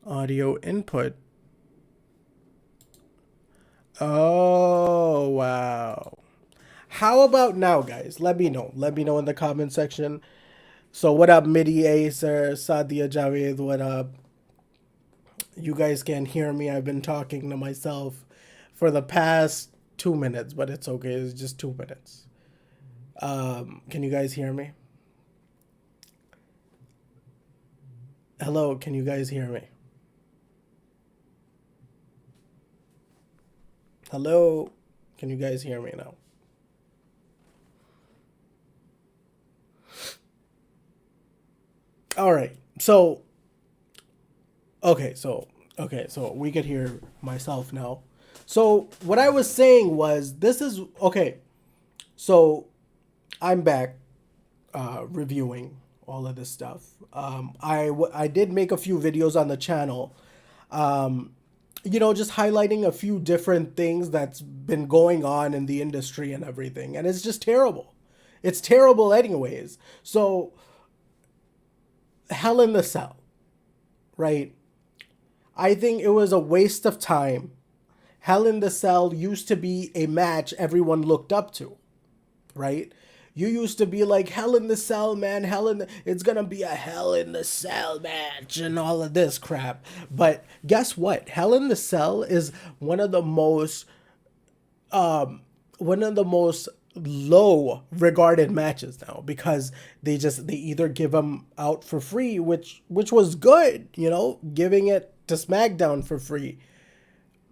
Audio input. Oh, wow. How about now, guys? Let me know. Let me know in the comment section. So, what up, Midi Acer, Sadia Javed? What up? You guys can't hear me. I've been talking to myself for the past 2 minutes, but it's okay. It's just 2 minutes. Can you guys hear me? Hello, can you guys hear me? Hello, can you guys hear me now? All right. So we could hear myself now. So what I was saying was this is okay. So I'm back reviewing all of this stuff. I did make a few videos on the channel. Just highlighting a few different things that's been going on in the industry and everything, and it's just terrible. It's terrible anyways. So Hell in the Cell, right? I think it was a waste of time. Hell in the Cell used to be a match everyone looked up to, right? You used to be like, Hell in the Cell, man, it's gonna be a Hell in the Cell match and all of this crap. But guess what? Hell in the Cell is one of the most low regarded matches now because they either give them out for free, which was good, giving it to SmackDown for free,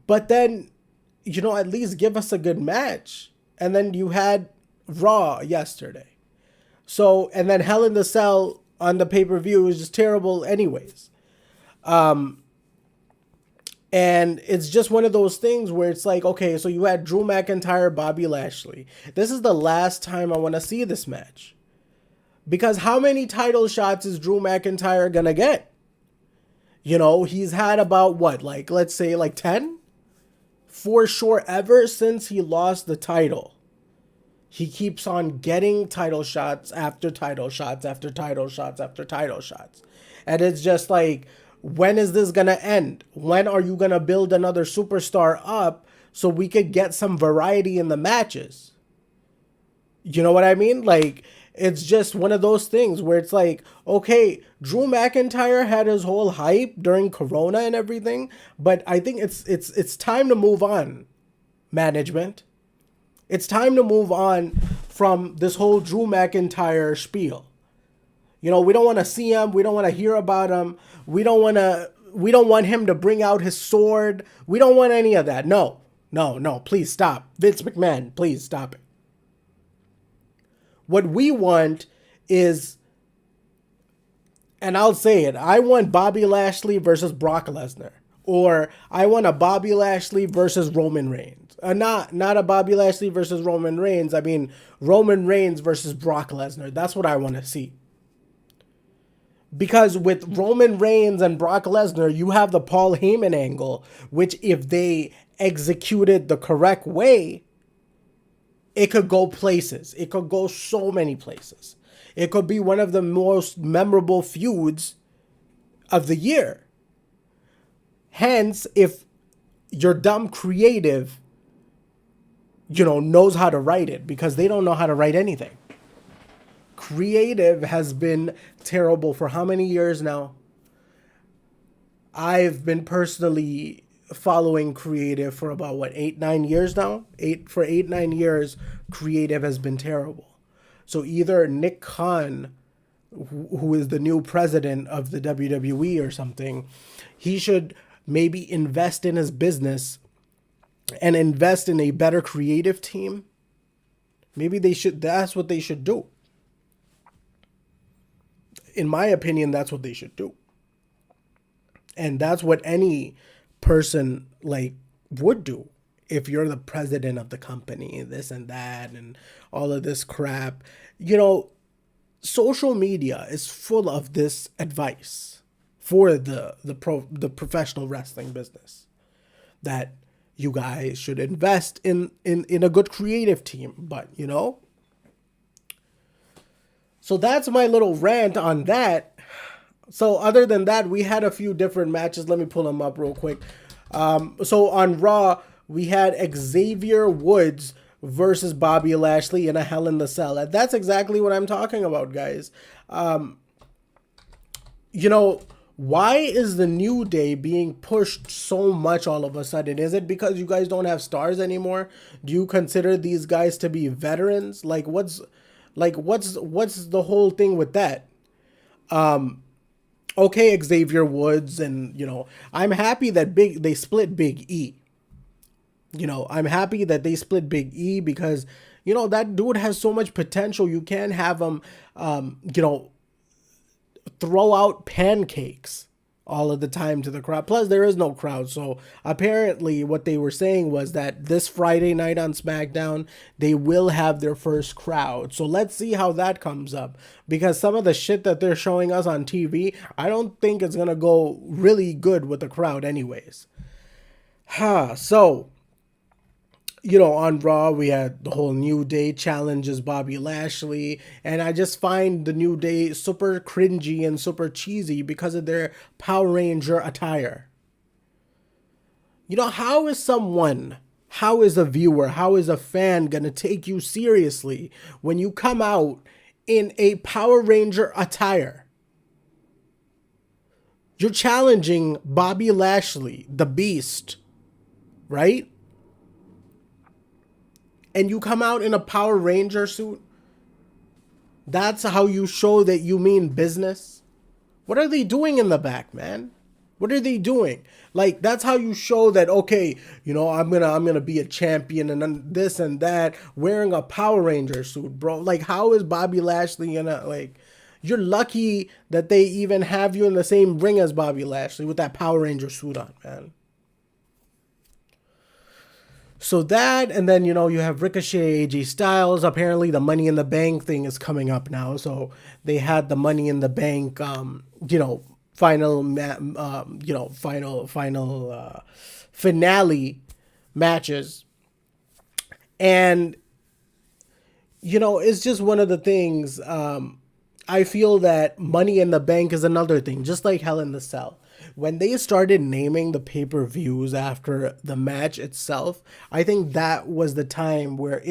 but then at least give us a good match. And then you had Raw yesterday, so and then Hell in the Cell on the pay-per-view is just terrible anyways. And it's just one of those things where it's like, okay, so you had Drew McIntyre, Bobby Lashley. This is the last time I want to see this match. Because how many title shots is Drew McIntyre going to get? He's had about what, like, let's say like 10? For sure, ever since he lost the title. He keeps on getting title shots after title shots after title shots after title shots. And it's just like, when is this going to end? When are you going to build another superstar up so we could get some variety in the matches? You know what I mean? Like, it's just one of those things where it's like, okay, Drew McIntyre had his whole hype during Corona and everything, but I think it's time to move on, management. It's time to move on from this whole Drew McIntyre spiel. We don't want to see him. We don't want to hear about him. We don't want him to bring out his sword. We don't want any of that. No, no, no. Please stop. Vince McMahon, please stop it. What we want is, and I'll say it, I want Bobby Lashley versus Brock Lesnar. Or I want a Bobby Lashley versus Roman Reigns. Not a Bobby Lashley versus Roman Reigns. I mean, Roman Reigns versus Brock Lesnar. That's what I want to see. Because with Roman Reigns and Brock Lesnar, you have the Paul Heyman angle, which if they executed the correct way, it could go places. It could go so many places. It could be one of the most memorable feuds of the year. Hence, if your dumb creative, knows how to write it, because they don't know how to write anything. Creative has been terrible for how many years now? I've been personally following creative for about 8-9 years now. 8-9 years, creative has been terrible. So either Nick Khan, who is the new president of the WWE or something, he should maybe invest in his business and invest in a better creative team. Maybe that's what they should do. In my opinion, that's what they should do. And that's what any person would do if you're the president of the company, this and that and all of this crap. Social media is full of this advice for the professional wrestling business, that you guys should invest in a good creative team. But so that's my little rant on that. So other than that, we had a few different matches. Let me pull them up real quick. So on Raw, we had Xavier Woods versus Bobby Lashley in a Hell in the Cell. And that's exactly what I'm talking about, guys. You know, why is the New Day being pushed so much all of a sudden? Is it because you guys don't have stars anymore? Do you consider these guys to be veterans? What's the whole thing with that? Okay, Xavier Woods, and I'm happy that they split Big E. I'm happy that they split Big E because that dude has so much potential. You can't have him throw out pancakes all of the time to the crowd. Plus, there is no crowd. So apparently what they were saying was that this Friday night on SmackDown, they will have their first crowd. So let's see how that comes up. Because some of the shit that they're showing us on TV, I don't think it's going to go really good with the crowd anyways. So on Raw, we had the whole New Day challenges Bobby Lashley, and I just find the New Day super cringy and super cheesy because of their Power Ranger attire. How is a viewer, how is a fan gonna take you seriously when you come out in a Power Ranger attire? You're challenging Bobby Lashley, the Beast, right? And you come out in a Power Ranger suit? That's how you show that you mean business? What are they doing in the back, man? What are they doing? That's how you show that, okay, I'm gonna be a champion and this and that, wearing a Power Ranger suit, bro. How is Bobby Lashley gonna, you're lucky that they even have you in the same ring as Bobby Lashley with that Power Ranger suit on, man. So that, and then, you have Ricochet, AJ Styles. Apparently the Money in the Bank thing is coming up now. So they had the Money in the Bank, finale matches. And, it's just one of the things, I feel that Money in the Bank is another thing, just like Hell in the Cell. When they started naming the pay-per-views after the match itself, I think that was the time where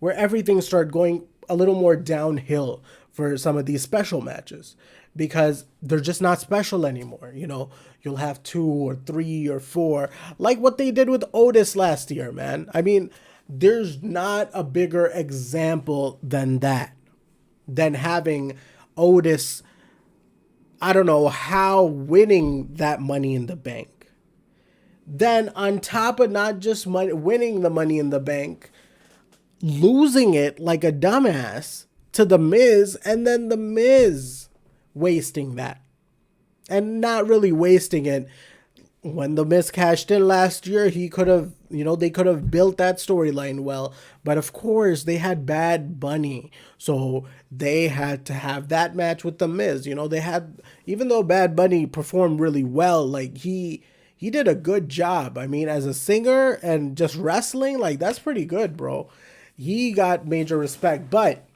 everything started going a little more downhill for some of these special matches because they're just not special anymore. You'll have 2 or 3 or 4, like what they did with Otis last year, man. I mean, there's not a bigger example than that, than having Otis, I don't know how, winning that Money in the Bank. Then on top of not just winning the Money in the Bank, losing it like a dumbass to The Miz, and then The Miz wasting that. And not really wasting it. When The Miz cashed in last year, he could have, they could have built that storyline well. But of course, they had Bad Bunny. So they had to have that match with The Miz. They had, even though Bad Bunny performed really well, he did a good job. I mean, as a singer and just wrestling, that's pretty good, bro. He got major respect. But,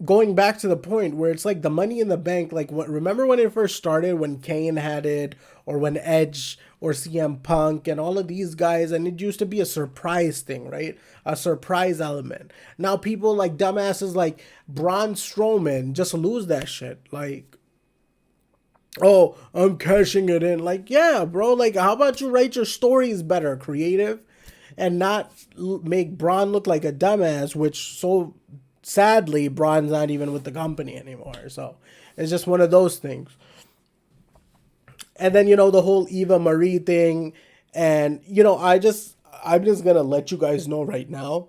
going back to the point where it's the Money in the Bank, remember when it first started, when Kane had it, or when Edge or CM Punk and all of these guys, and it used to be a surprise thing, right? A surprise element. Now people like dumbasses like Braun Strowman just lose that shit. Oh, I'm cashing it in. Yeah, bro, how about you write your stories better, creative, and not make Braun look like a dumbass, which sadly, Braun's not even with the company anymore. So it's just one of those things. And then, the whole Eva Marie thing. And, I'm just going to let you guys know right now.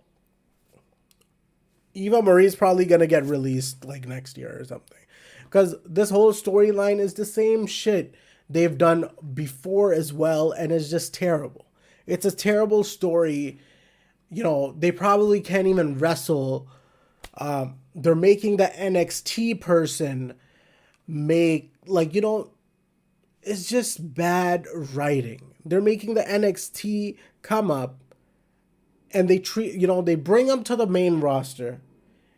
Eva Marie's probably going to get released next year or something. Because this whole storyline is the same shit they've done before as well. And it's just terrible. It's a terrible story. They probably can't even wrestle. They're making the NXT person make, it's just bad writing. They're making the NXT come up and they bring them to the main roster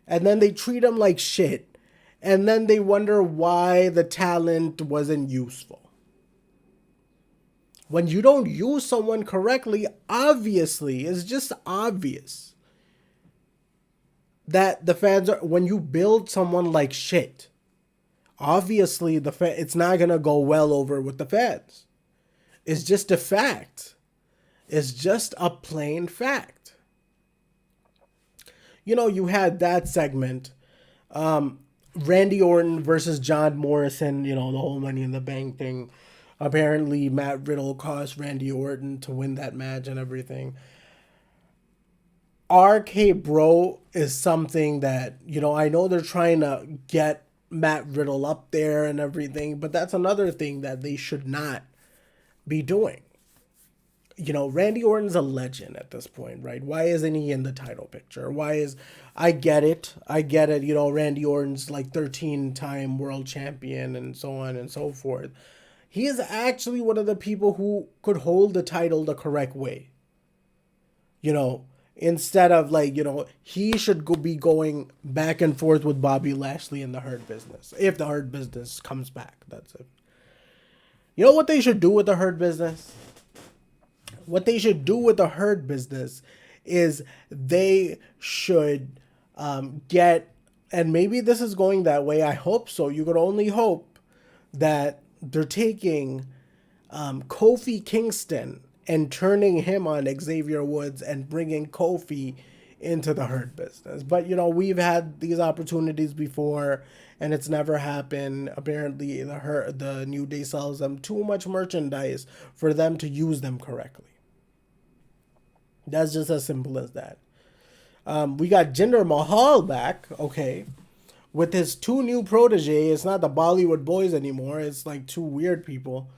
and then they treat them like shit. And then they wonder why the talent wasn't useful. When you don't use someone correctly, obviously, it's just obvious that the fans are, when you build someone like shit, obviously it's not going to go well over with the fans. It's just a fact. It's just a plain fact. You know, you had that segment. Randy Orton versus John Morrison, you know, the whole Money in the Bank thing. Apparently, Matt Riddle caused Randy Orton to win that match and everything. RK Bro is something that, you know, I know they're trying to get Matt Riddle up there and everything, but that's another thing that they should not be doing. You know, Randy Orton's a legend at this point, right? Why isn't he in the title picture? I get it. You know, Randy Orton's like 13-time world champion and so on and so forth. He is actually one of the people who could hold the title the correct way. You know, instead of like, you know, he should be going back and forth with Bobby Lashley in the Hurt Business. If the Hurt Business comes back, that's it. You know what they should do with the Hurt Business? What they should do with the Hurt Business is they should get, and maybe this is going that way, I hope so, you could only hope that they're taking Kofi Kingston and turning him on Xavier Woods and bringing Kofi into the Hurt Business. But, you know, we've had these opportunities before and it's never happened. Apparently, the New Day sells them too much merchandise for them to use them correctly. That's just as simple as that. We got Jinder Mahal back, okay, with his two new proteges. It's not the Bollywood boys anymore. It's like two weird people.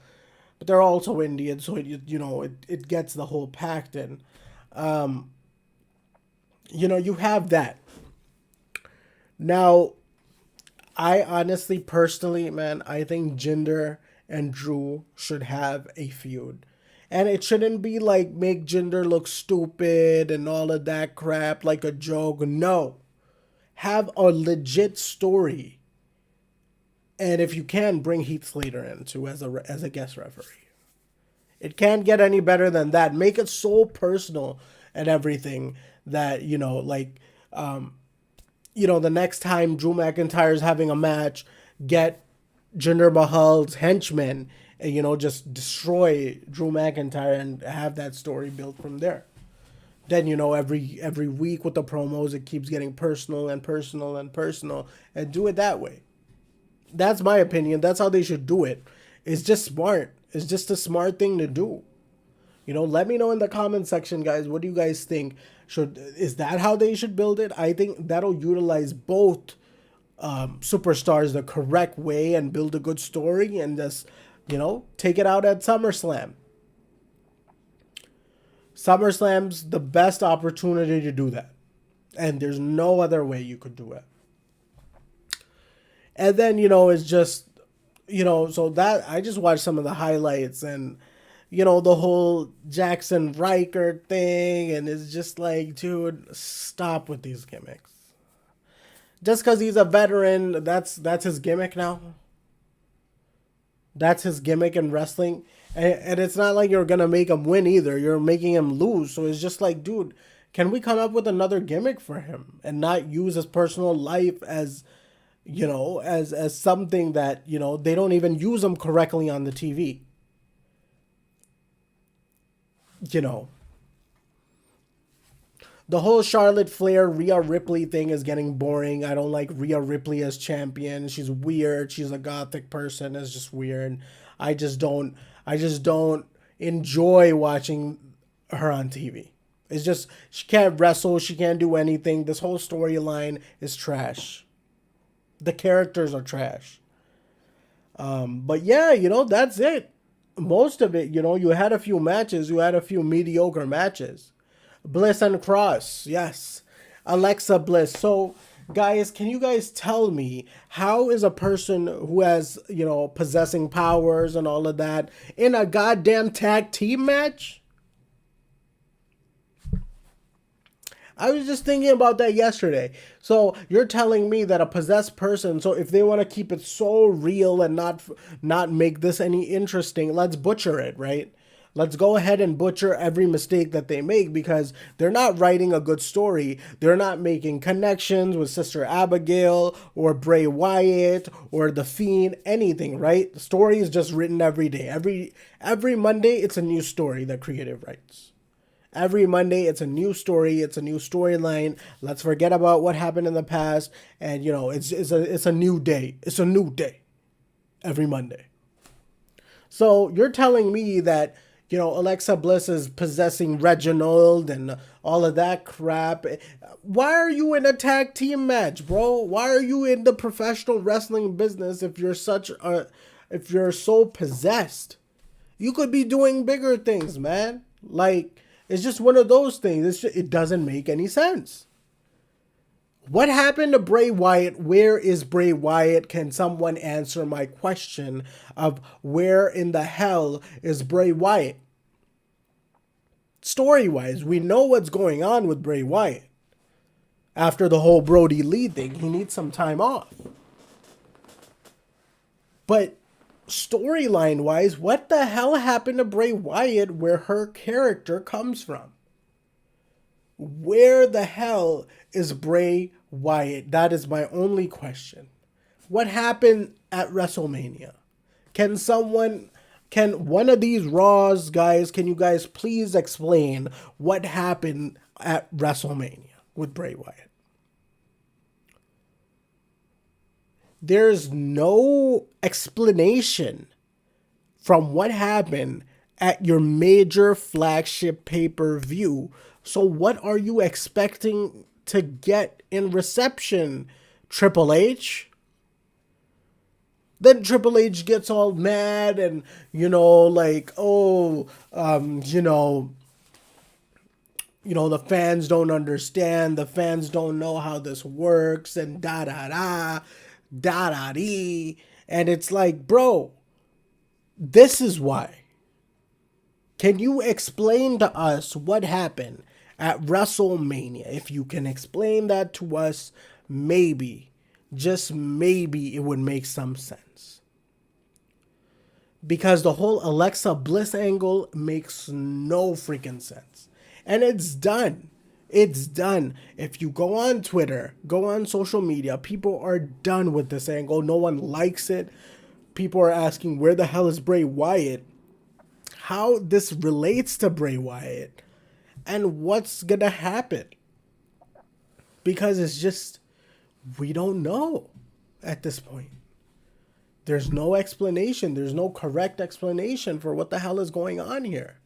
But they're also Indian, so it gets the whole pact in. You know, you have that. Now, I honestly, personally, man, I think Jinder and Drew should have a feud. And it shouldn't be like make Jinder look stupid and all of that crap like a joke. No. Have a legit story. And if you can, bring Heath Slater in too as a guest referee. It can't get any better than that. Make it so personal and everything that, you know, like, the next time Drew McIntyre's having a match, get Jinder Mahal's henchmen and, you know, just destroy Drew McIntyre and have that story built from there. Then, you know, every week with the promos, it keeps getting personal and personal and personal, and do it that way. That's my opinion. That's how they should do it. It's just smart. It's just a smart thing to do. You know, let me know in the comment section, guys. What do you guys think? Is that how they should build it? I think that'll utilize both superstars the correct way and build a good story and just, you know, take it out at SummerSlam. SummerSlam's the best opportunity to do that. And there's no other way you could do it. And then, you know, it's just, you know, so that I just watched some of the highlights and, you know, the whole Jackson Riker thing. And it's just like, dude, stop with these gimmicks. Just because he's a veteran, that's his gimmick now. That's his gimmick in wrestling. And it's not like you're going to make him win either. You're making him lose. So it's just like, dude, can we come up with another gimmick for him and not use his personal life as, you know, as something that, you know, they don't even use him correctly on the TV. You know, the whole Charlotte Flair, Rhea Ripley thing is getting boring. I don't like Rhea Ripley as champion. She's weird. She's a gothic person. It's just weird. I just don't enjoy watching her on TV. It's just, she can't wrestle. She can't do anything. This whole storyline is trash. The characters are trash. But yeah, you know, that's it. Most of it, you know, you had a few matches. You had a few mediocre matches. Bliss and Cross, yes. Alexa Bliss. So, guys, can you guys tell me how is a person who has, you know, possessing powers and all of that in a goddamn tag team match? I was just thinking about that yesterday. So you're telling me that a possessed person, so if they want to keep it so real and not make this any interesting, let's butcher it, right? Let's go ahead and butcher every mistake that they make because they're not writing a good story. They're not making connections with Sister Abigail or Bray Wyatt or The Fiend, anything, right? The story is just written every day. Every Monday, it's a new story that creative writes. Every Monday, it's a new story. It's a new storyline. Let's forget about what happened in the past. And, it's a new day. It's a new day every Monday. So you're telling me that, Alexa Bliss is possessing Reginald and all of that crap. Why are you in a tag team match, bro? Why are you in the professional wrestling business if you're so possessed? You could be doing bigger things, man. Like, it's just one of those things. It doesn't make any sense. What happened to Bray Wyatt? Where is Bray Wyatt? Can someone answer my question of where in the hell is Bray Wyatt? Story-wise, we know what's going on with Bray Wyatt. After the whole Brody Lee thing, he needs some time off. But storyline-wise, what the hell happened to Bray Wyatt where her character comes from? Where the hell is Bray Wyatt? That is my only question. What happened at WrestleMania? Can one of these Raws guys, can you guys please explain what happened at WrestleMania with Bray Wyatt? There's no explanation from what happened at your major flagship pay-per-view. So what are you expecting to get in reception, Triple H? Then Triple H gets all mad and, the fans don't understand. The fans don't know how this works and da-da-dee. And it's like, bro, this is why. Can you explain to us what happened at WrestleMania? If you can explain that to us, maybe, just maybe it would make some sense. Because the whole Alexa Bliss angle makes no freaking sense. And it's done. It's done. If you go on Twitter, go on social media, people are done with this angle. No one likes it. People are asking, where the hell is Bray Wyatt? How this relates to Bray Wyatt and what's gonna happen. Because it's just, we don't know at this point. There's no explanation. There's no correct explanation for what the hell is going on here.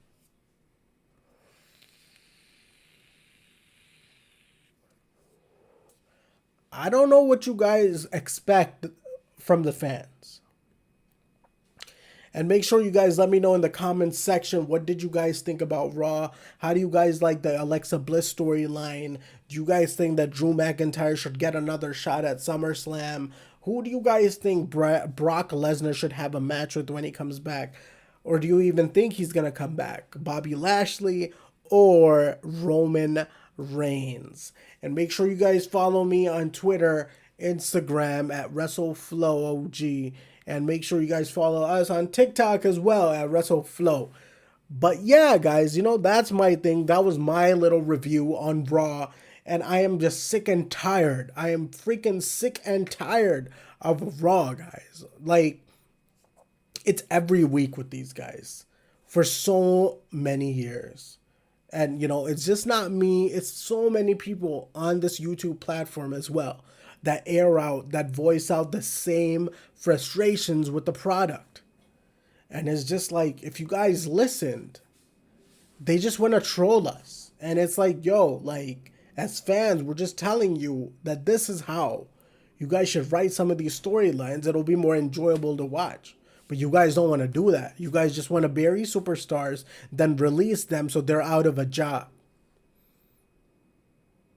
I don't know what you guys expect from the fans. And make sure you guys let me know in the comments section, what did you guys think about Raw? How do you guys like the Alexa Bliss storyline? Do you guys think that Drew McIntyre should get another shot at SummerSlam? Who do you guys think Brock Lesnar should have a match with when he comes back? Or do you even think he's going to come back? Bobby Lashley or Roman Reigns? And make sure you guys follow me on Twitter, Instagram at WrestleFlowOG. And make sure you guys follow us on TikTok as well at WrestleFlow. But yeah, guys, that's my thing. That was my little review on Raw. And I am just sick and tired. I am freaking sick and tired of Raw, guys. Like, it's every week with these guys for so many years. And, it's just not me. It's so many people on this YouTube platform as well that that voice out the same frustrations with the product. And it's just like, if you guys listened, they just want to troll us. And it's like, yo, like, as fans, we're just telling you that this is how you guys should write some of these storylines. It'll be more enjoyable to watch. But you guys don't want to do that. You guys just want to bury superstars, then release them so they're out of a job.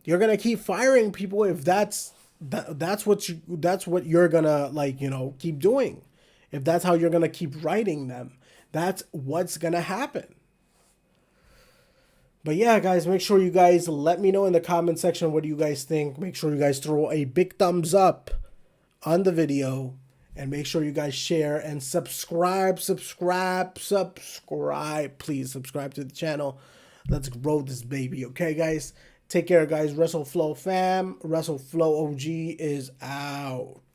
You're going to keep firing people if that's what you're going to keep doing. If that's how you're going to keep writing them, that's what's going to happen. But yeah, guys, make sure you guys let me know in the comment section what do you guys think. Make sure you guys throw a big thumbs up on the video. And make sure you guys share and subscribe. Please subscribe to the channel. Let's grow this baby, okay, guys? Take care, guys. WrestleFlow fam. WrestleFlow OG is out.